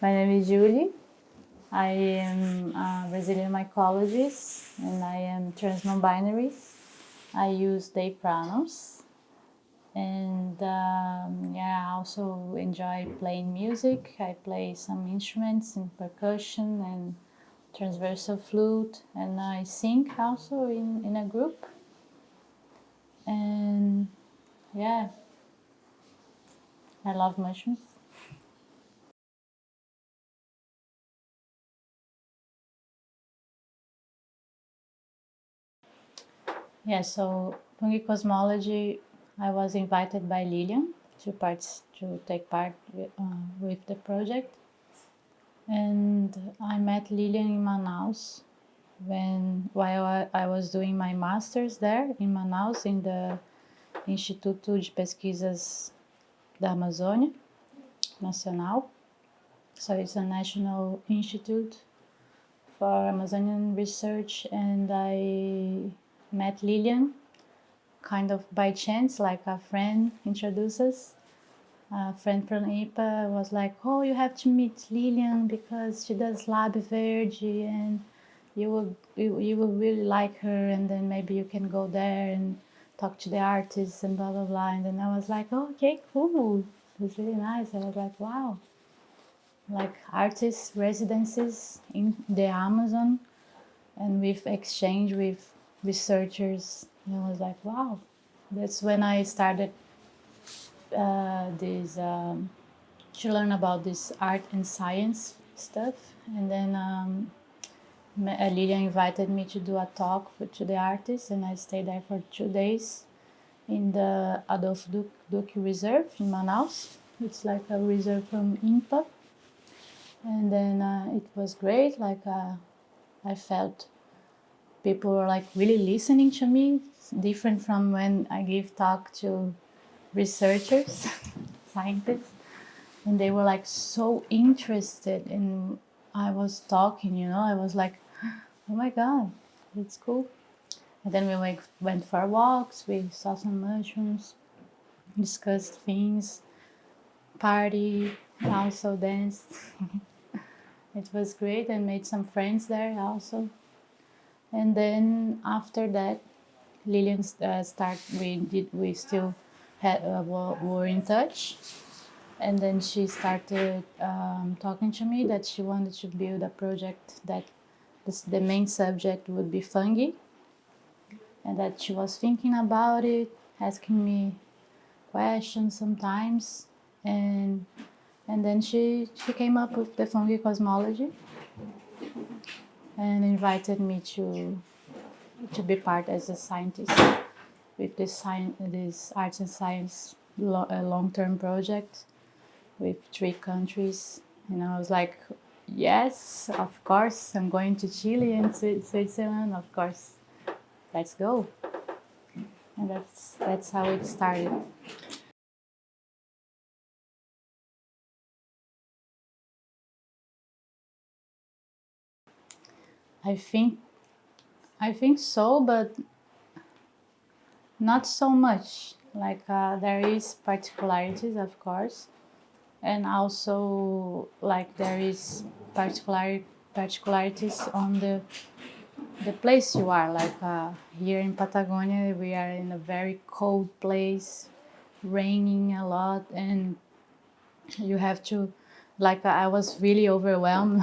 My name is Juli. I am a Brazilian mycologist and I am trans non-binary. I use they pronouns. And I also enjoy playing music. I play some instruments in percussion and transversal flute, and I sing also in a group. And yeah, I love mushrooms. Yeah, so Fungi Cosmology, I was invited by Lilian to take part with the project. And I met Lilian in Manaus while I was doing my master's there in Manaus in the Instituto de Pesquisas da Amazônia Nacional. So it's a national institute for Amazonian research, and I met Lilian kind of by chance, like a friend introduced us. A friend from INPA was like, oh, you have to meet Lilian because she does LabVerde and you will really like her, and then maybe you can go there and talk to the artists and blah, blah, blah. And then I was like, oh, okay, cool. It was really nice. I was like, wow. Like artist residencies in the Amazon and with exchange with researchers. And I was like, wow. That's when I started to learn about this art and science stuff. And then Lilian invited me to do a talk to the artists, and I stayed there for 2 days in the Adolfo Duque Reserve in Manaus. It's like a reserve from INPA. And then it was great. I felt people were like really listening to me. It's different from when I give talk to researchers, scientists, and they were like so interested in I was talking. I was like, oh my god, it's cool. And then we went for walks. We saw some mushrooms, discussed things, party, also danced. It was great and made some friends there also. And then after that, Lilian we still were in touch. And then she started talking to me that she wanted to build a project that the main subject would be fungi, and that she was thinking about it, asking me questions sometimes, and then she came up with the Fungi Cosmology and invited me to be part as a scientist with this arts and science long-term project with 3 countries. And I was like, yes, of course, I'm going to Chile and Switzerland, of course, let's go. And that's how it started. I think so, but not so much. Like there is particularities, of course, and also like there is particularities on the place you are. Like here in Patagonia, we are in a very cold place, raining a lot, and you have to, like I was really overwhelmed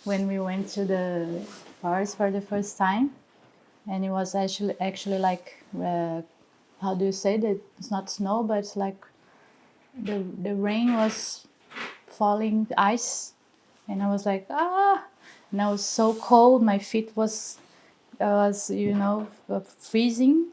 when we went to the forest for the first time, and it was actually like how do you say that? It's not snow, but it's like the rain was falling, ice, and I was like and I was so cold. My feet was freezing,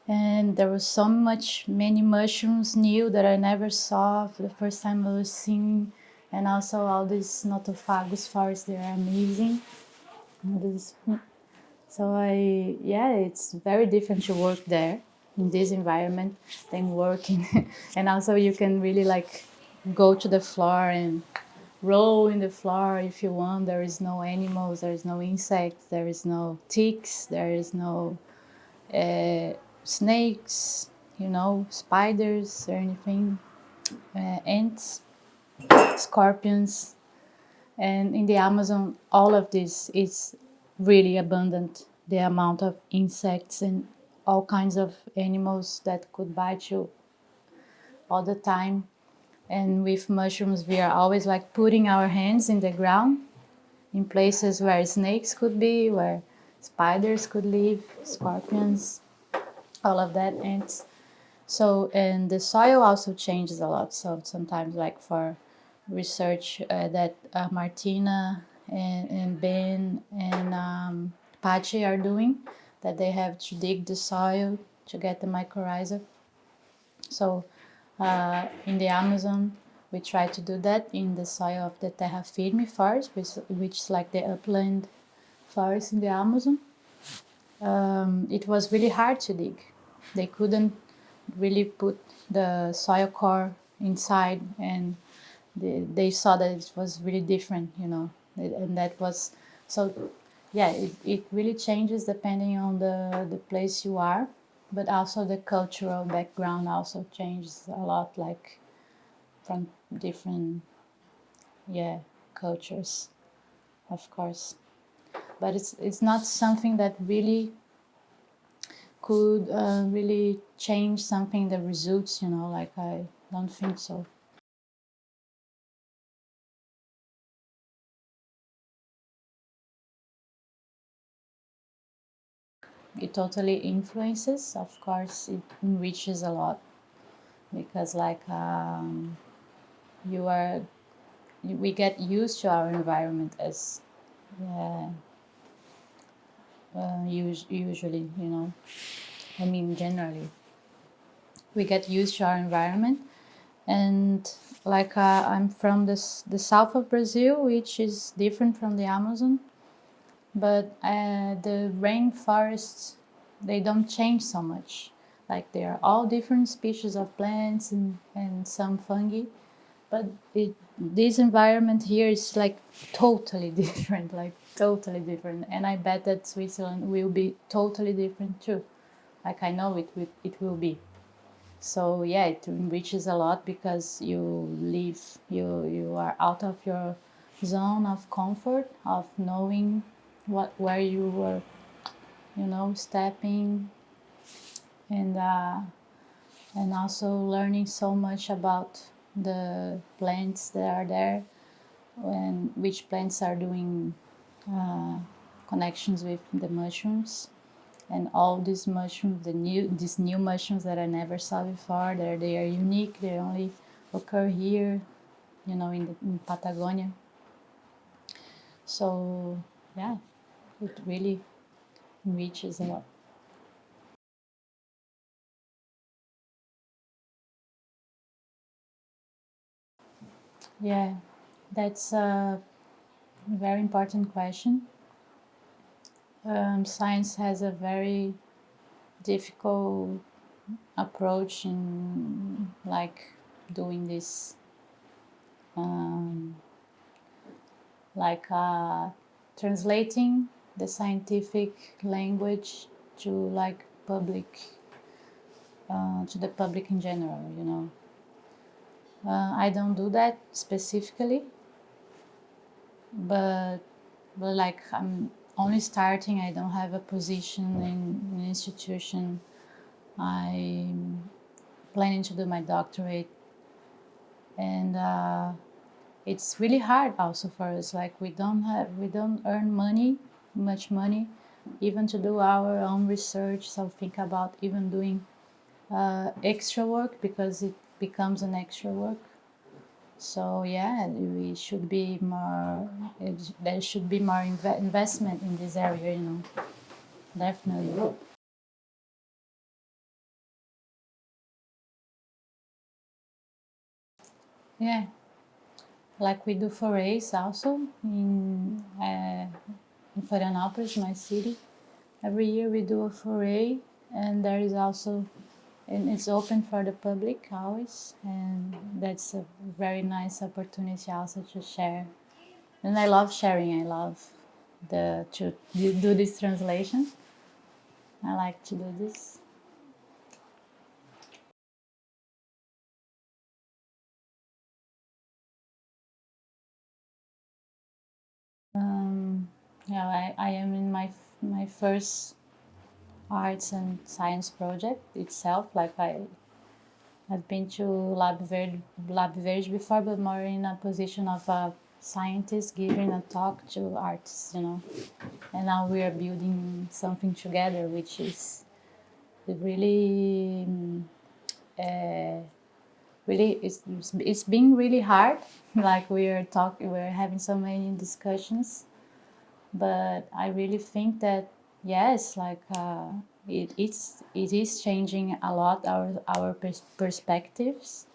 and there was so many mushrooms new that I never saw. For the first time I was seeing, and also all these nothofagus forests, they are amazing. So it's very different to work there in this environment than working. And also you can really like go to the floor and roll in the floor if you want. There is no animals, there is no insects, there is no ticks, there is no snakes, spiders or anything, ants, scorpions. And in the Amazon, all of this is really abundant. The amount of insects and all kinds of animals that could bite you all the time. And with mushrooms, we are always like putting our hands in the ground in places where snakes could be, where spiders could live, scorpions, all of that, ants. So, and the soil also changes a lot. So sometimes, like for research that Martina and Ben and Pachi are doing, that they have to dig the soil to get the mycorrhiza. So in the Amazon, we try to do that in the soil of the terra firme forest, which is like the upland forest in the Amazon. It was really hard to dig. They couldn't really put the soil core inside, and they saw that it was really different, and that was so. Yeah, it really changes depending on the place you are, but also the cultural background also changes a lot, like from different cultures, of course. But it's not something that really could really change something, the results, like I don't think so. It totally influences, of course. It enriches a lot because like you are we get used to our environment as uh, usually, I mean generally we get used to our environment. And like I'm from the south of Brazil, which is different from the Amazon, but the rainforests, they don't change so much. Like they are all different species of plants and some fungi, but this environment here is like totally different, like totally different. And I bet that Switzerland will be totally different too. Like I know it will be. So yeah, it enriches a lot because you are out of your zone of comfort of knowing where you were, stepping, and and also learning so much about the plants that are there and which plants are doing connections with the mushrooms. And all these mushrooms, these new mushrooms that I never saw before, they are unique. They only occur here, in Patagonia. So yeah, it really enriches a lot. Yeah, that's a very important question. Science has a very difficult approach in like doing this, um, like translating the scientific language to like to the public in general. I don't do that specifically, but like I'm only starting. I don't have a position in an institution. I'm planning to do my doctorate, and it's really hard also for us. Like we don't earn much money, even to do our own research. So think about even doing extra work because it becomes an extra work. So yeah, we should be more. There should be more investment in this area. Definitely. Yeah, like we do forays also in Florianópolis, my city. Every year we do a foray, and there is also, and it's open for the public always, and that's a very nice opportunity also to share. And I love sharing. I love to do this translation. I like to do this. Yeah, I am in my first arts and science project itself. Like I've been to LabVerde before, but more in a position of a scientist giving a talk to artists, you know. And now we are building something together, which is really, really, it's been really hard. Like we're having so many discussions, but I really think that yes, like it is changing a lot our perspectives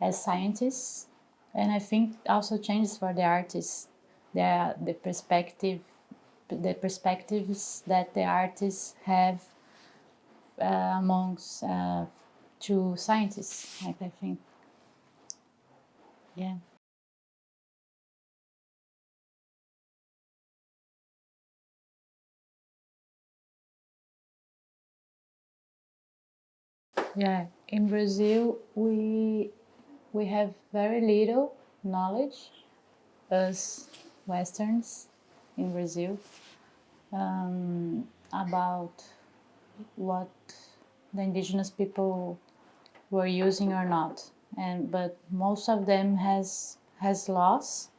as scientists, and I think also changes for the artists, the the perspectives that the artists have amongst two scientists. Like I think, yeah. Yeah, in Brazil, we have very little knowledge as Westerns in Brazil about what the indigenous people were using or not, and but most of them has lost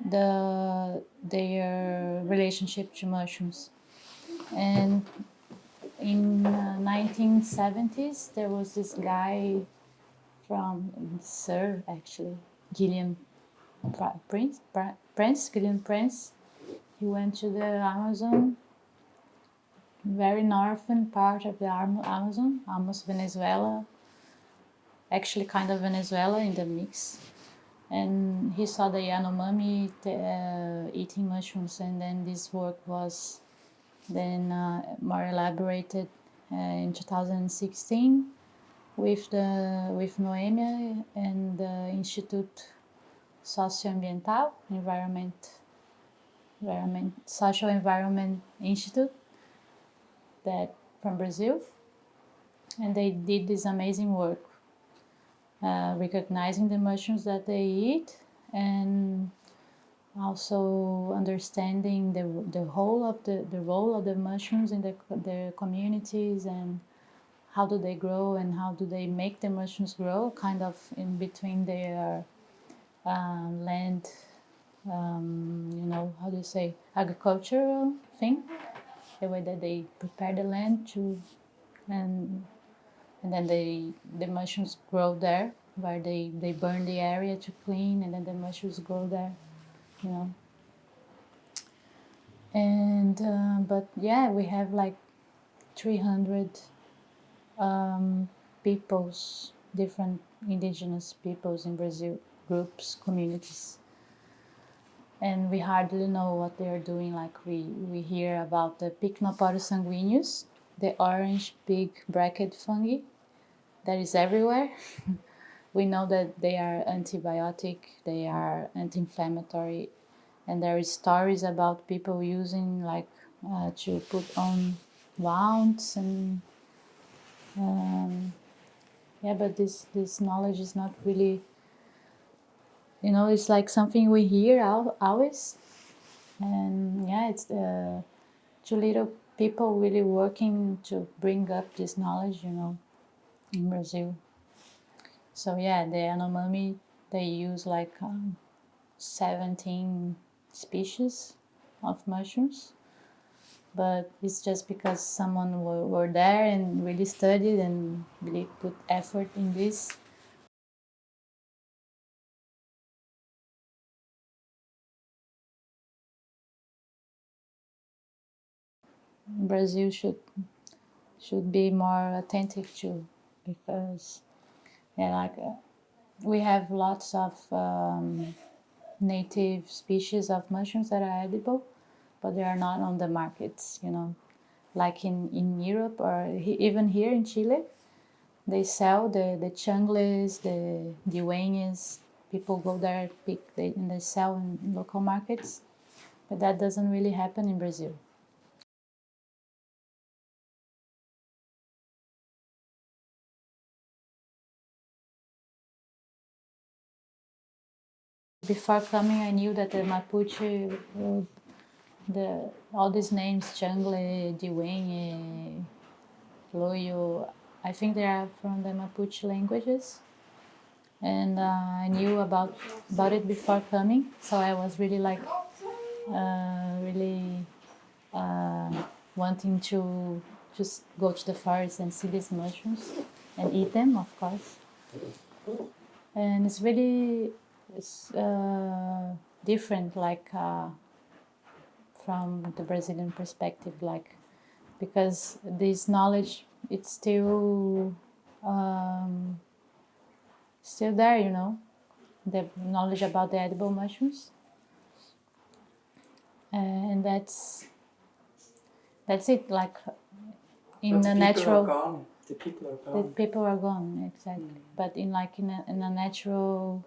their relationship to mushrooms. And in 1970s, there was this guy from Sir actually, Gillian Gillian Prince. He went to the Amazon, very northern part of the Amazon, almost Venezuela, actually kind of Venezuela in the mix. And he saw the Yanomami eating mushrooms, and then this work was then more elaborated in 2016 with Noemia and the Institute Socioambiental Social Environment Institute that from Brazil, and they did this amazing work, recognizing the mushrooms that they eat and also understanding the whole of the role of the mushrooms in the communities, and how do they grow and how do they make the mushrooms grow, kind of in between their land, you know, how do you say, agricultural thing, the way that they prepare the land to, and and then the mushrooms grow there, where they burn the area to clean, and then the mushrooms grow there, you know. And but yeah, we have like 300 peoples, different indigenous peoples in Brazil, groups, communities, and we hardly know what they are doing. Like we hear about the Pycnoporus sanguineus, the orange big bracket fungi that is everywhere. We know that they are antibiotic, they are anti-inflammatory, and there is stories about people using like to put on wounds, and yeah, but this knowledge is not really, you know, it's like something we hear always, and yeah, it's too little people really working to bring up this knowledge, you know, in Brazil. So yeah, the Yanomami, they use like 17 species of mushrooms, but it's just because someone were there and really studied and really put effort in this. Brazil should be more attentive to, because yeah, like we have lots of native species of mushrooms that are edible, but they are not on the markets, you know, like in Europe or even here in Chile. They sell the chungles, the dueñas. People go there, and they sell in local markets, but that doesn't really happen in Brazil. before coming, I knew that the Mapuche, all these names, Changle, Diwenye, Loyo, I think they are from the Mapuche languages. And I knew about it before coming, so I was really like wanting to just go to the forest and see these mushrooms and eat them, of course. And it's really different, like from the Brazilian perspective, like because this knowledge, it's still there, you know, the knowledge about the edible mushrooms, and that's it. Like in the natural, the people are gone. The people are gone, exactly. But in a natural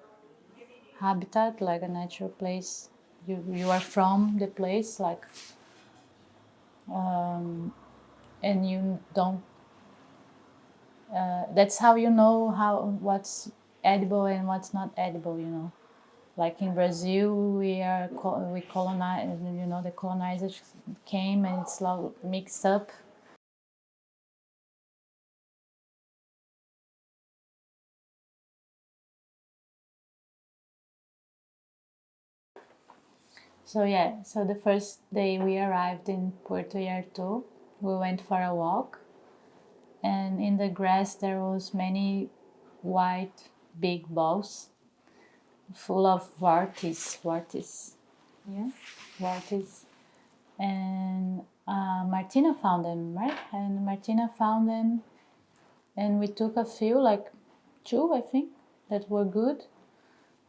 habitat, like a natural place, you are from the place, like, and you don't. That's how you know what's edible and what's not edible, you know. Like in Brazil, we colonized, you know, the colonizers came and it's all mixed up. So yeah, so the first day we arrived in Puerto Yarto, we went for a walk, and in the grass there was many white big balls full of warties, yeah, warties. And Martina found them, right? And Martina found them, and we took a few, like 2, I think, that were good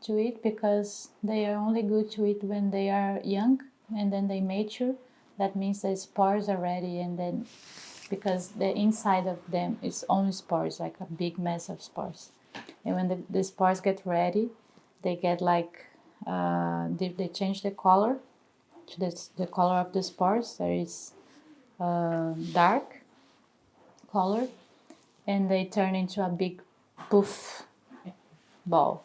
to eat, because they are only good to eat when they are young, and then they mature. That means the spores are ready, and then because the inside of them is only spores, like a big mass of spores. And when the spores get ready, they get like they change the color to the color of the spores. There is dark color, and they turn into a big poof ball.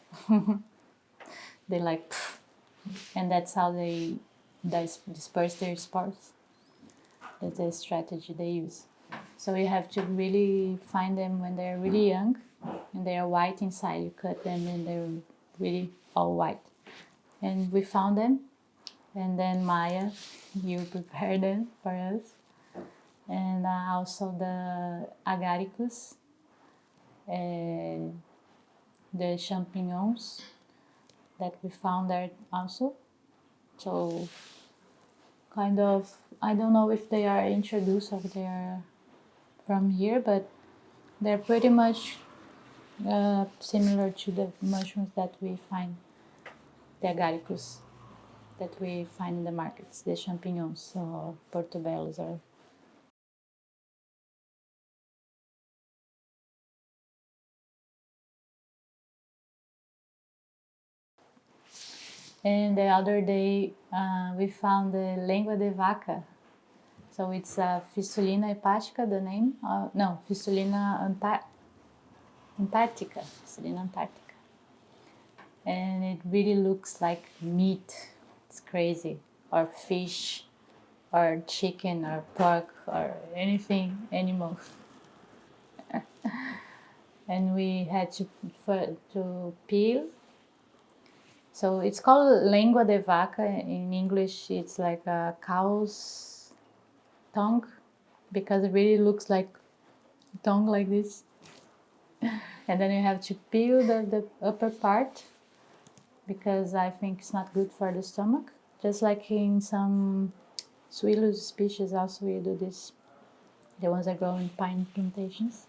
They like poof, and that's how they disperse their spores. That's the strategy they use. So you have to really find them when they're really young, and they are white inside. You cut them and they're really all white. And we found them, and then Maya, you prepared them for us. And also the agaricus, the champignons that we found there also. So kind of, I don't know if they are introduced or they are from here, but they're pretty much similar to the mushrooms that we find, the agaricus that we find in the markets, the champignons or portobellos. And the other day we found the lengua de vaca. So it's Fistulina hepatica, the name. No, Fistulina antarctica. Fistulina antarctica. And it really looks like meat. It's crazy. Or fish, or chicken, or pork, or anything, animal. And we had to peel. So it's called lengua de vaca. In English, it's like a cow's tongue, because it really looks like tongue like this. And then you have to peel the upper part, because I think it's not good for the stomach. Just like in some Suilus species also we do this, the ones that grow in pine plantations.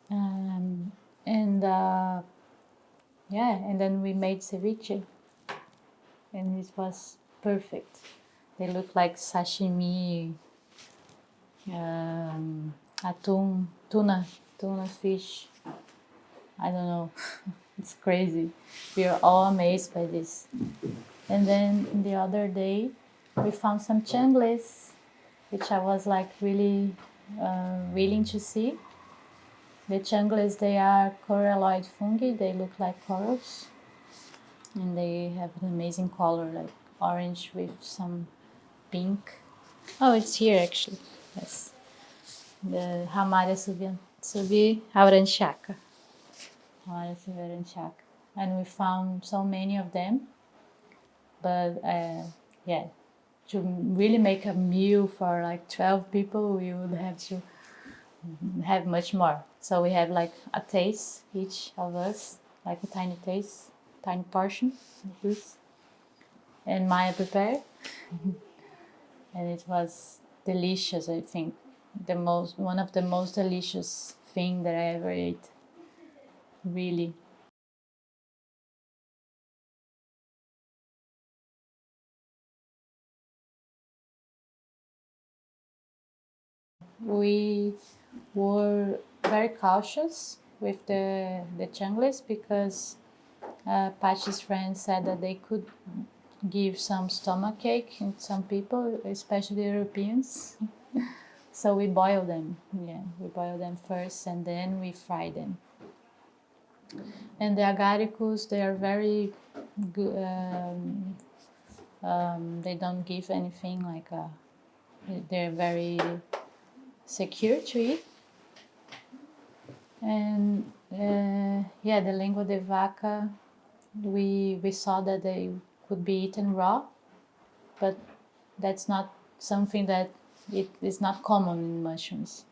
And then we made ceviche, and it was perfect. They look like sashimi, tuna fish. I don't know. It's crazy. We are all amazed by this. And then the other day, we found some changles, which I was like really willing to see. The changles, they are coralloid fungi. They look like corals. and they have an amazing color, like orange with some pink. Oh, it's here actually. Yes, the Ramaria subiaurantiaca. Ramaria subiaurantiaca, and we found so many of them. But yeah, to really make a meal for like 12 people, we would have to have much more. So we have like a taste, each of us, like a tiny taste, tiny portion of this. And Maya prepared, and it was delicious. I think one of the most delicious thing that I ever ate. Really. We were very cautious with the chungles because Patsy's friends said that they could give some stomach ache in some people, especially Europeans. So we boil them. Yeah, we boil them first and then we fry them. And the agaricus, they are very good. They don't give anything like they're very secure to eat. And yeah, the lingua de vaca, we saw that they could be eaten raw, but that's not something that it is not common in mushrooms.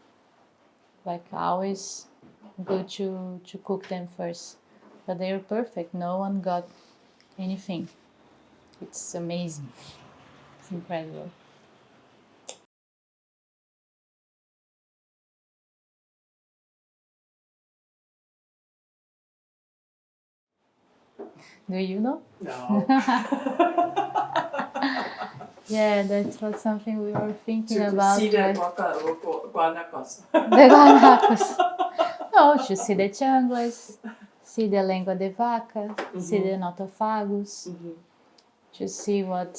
Like always good to cook them first. But they are perfect. No one got anything. It's amazing. It's incredible. Do you know? No. Yeah, that was something we were thinking To about. see the Right? guanacos. The guanacos. No, to see the chunglas, see the lingua de vaca, see the notophagus, to see what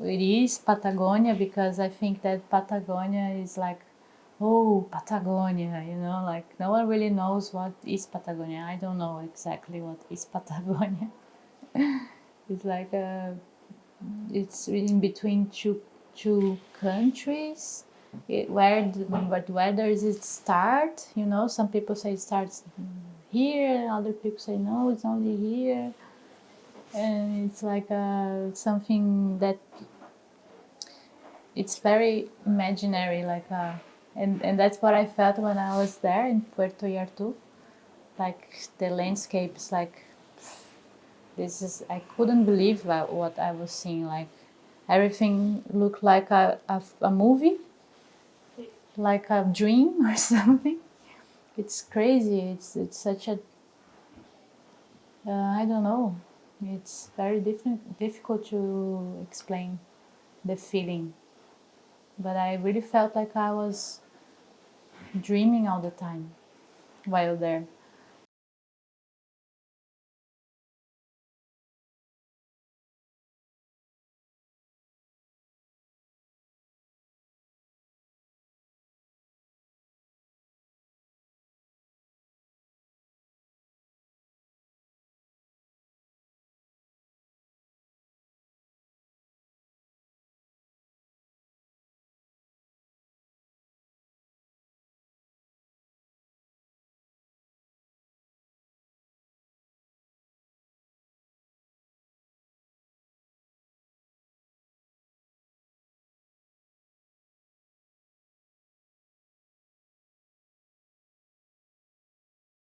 it is Patagonia, because I think that Patagonia is like, oh, Patagonia, you know, like no one really knows what is Patagonia. I don't know exactly what is Patagonia. It's like it's in between two countries. But where does it start? You know, some people say it starts here, other people say no, it's only here, and it's like something that it's very imaginary, like and that's what I felt when I was there in Puerto Yartu. Like the landscapes, like this is I couldn't believe what I was seeing. Like everything looked like a movie, like a dream or something. It's crazy. It's such a I don't know. It's very difficult to explain the feeling, but I really felt like I was dreaming all the time while there.